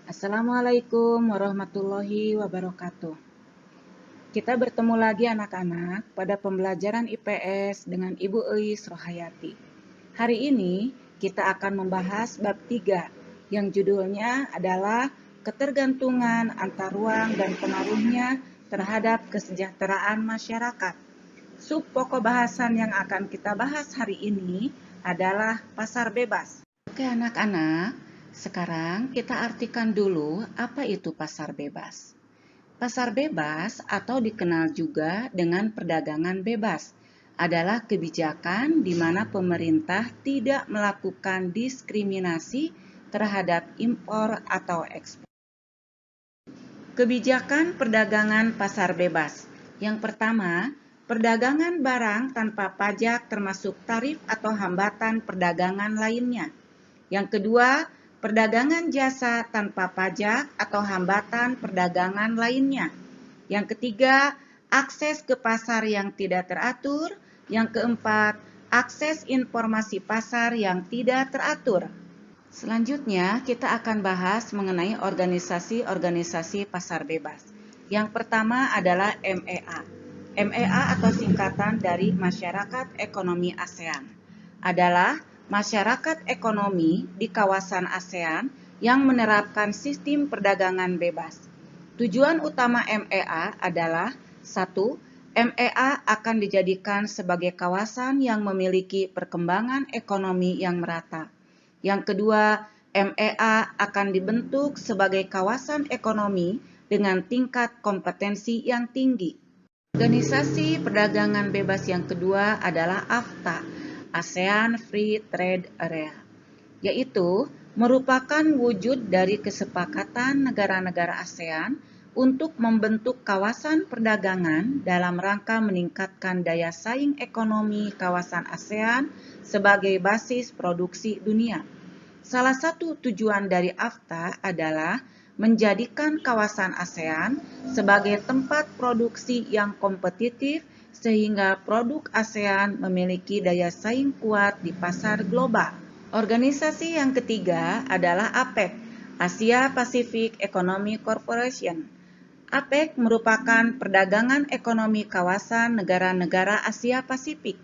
Assalamualaikum warahmatullahi wabarakatuh. Kita bertemu lagi anak-anak pada pembelajaran IPS dengan Ibu Eis Rohayati. Hari ini kita akan membahas bab 3 yang judulnya adalah ketergantungan antar ruang dan pengaruhnya terhadap kesejahteraan masyarakat. Sub pokok bahasan yang akan kita bahas hari ini adalah pasar bebas. Oke anak-anak, sekarang kita artikan dulu apa itu pasar bebas. Pasar bebas atau dikenal juga dengan perdagangan bebas adalah kebijakan di mana pemerintah tidak melakukan diskriminasi terhadap impor atau ekspor. Kebijakan perdagangan pasar bebas. Yang pertama, perdagangan barang tanpa pajak termasuk tarif atau hambatan perdagangan lainnya. Yang kedua, perdagangan jasa tanpa pajak atau hambatan perdagangan lainnya. Yang ketiga, akses ke pasar yang tidak teratur. Yang keempat, akses informasi pasar yang tidak teratur. Selanjutnya, kita akan bahas mengenai organisasi-organisasi pasar bebas. Yang pertama adalah MEA. MEA atau singkatan dari Masyarakat Ekonomi ASEAN adalah masyarakat ekonomi di kawasan ASEAN yang menerapkan sistem perdagangan bebas. Tujuan utama MEA adalah 1. MEA akan dijadikan sebagai kawasan yang memiliki perkembangan ekonomi yang merata. Yang kedua, MEA akan dibentuk sebagai kawasan ekonomi dengan tingkat kompetensi yang tinggi. Organisasi perdagangan bebas yang kedua adalah AFTA, ASEAN Free Trade Area, yaitu merupakan wujud dari kesepakatan negara-negara ASEAN untuk membentuk kawasan perdagangan dalam rangka meningkatkan daya saing ekonomi kawasan ASEAN sebagai basis produksi dunia. Salah satu tujuan dari AFTA adalah menjadikan kawasan ASEAN sebagai tempat produksi yang kompetitif sehingga produk ASEAN memiliki daya saing kuat di pasar global. Organisasi yang ketiga adalah APEC, Asia Pacific Economic Corporation. APEC merupakan perdagangan ekonomi kawasan negara-negara Asia Pasifik.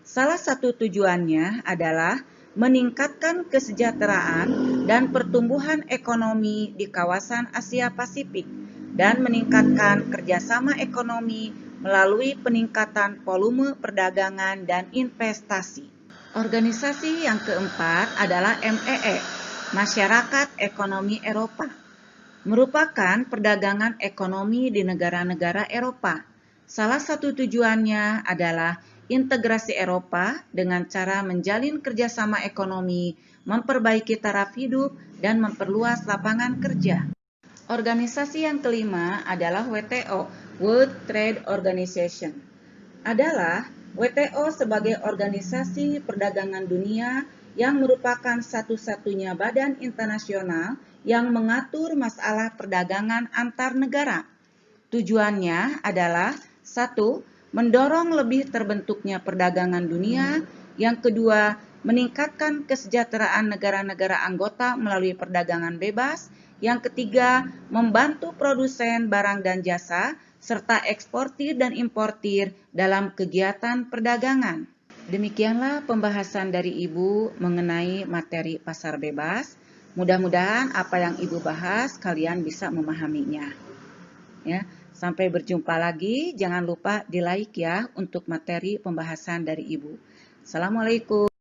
Salah satu tujuannya adalah meningkatkan kesejahteraan dan pertumbuhan ekonomi di kawasan Asia Pasifik dan meningkatkan kerjasama ekonomi melalui peningkatan volume perdagangan dan investasi. Organisasi yang keempat adalah MEE, Masyarakat Ekonomi Eropa, merupakan perdagangan ekonomi di negara-negara Eropa. Salah satu tujuannya adalah integrasi Eropa dengan cara menjalin kerjasama ekonomi, memperbaiki taraf hidup, dan memperluas lapangan kerja. Organisasi yang kelima adalah WTO, World Trade Organization. WTO sebagai organisasi perdagangan dunia yang merupakan satu-satunya badan internasional yang mengatur masalah perdagangan antar negara. Tujuannya adalah 1. Mendorong lebih terbentuknya perdagangan dunia. Yang kedua, meningkatkan kesejahteraan negara-negara anggota melalui perdagangan bebas. Yang ketiga, membantu produsen barang dan jasa, serta eksportir dan importir dalam kegiatan perdagangan. Demikianlah pembahasan dari Ibu mengenai materi pasar bebas. Mudah-mudahan apa yang Ibu bahas kalian bisa memahaminya. Ya. Sampai berjumpa lagi, jangan lupa di like ya untuk materi pembahasan dari Ibu. Assalamualaikum.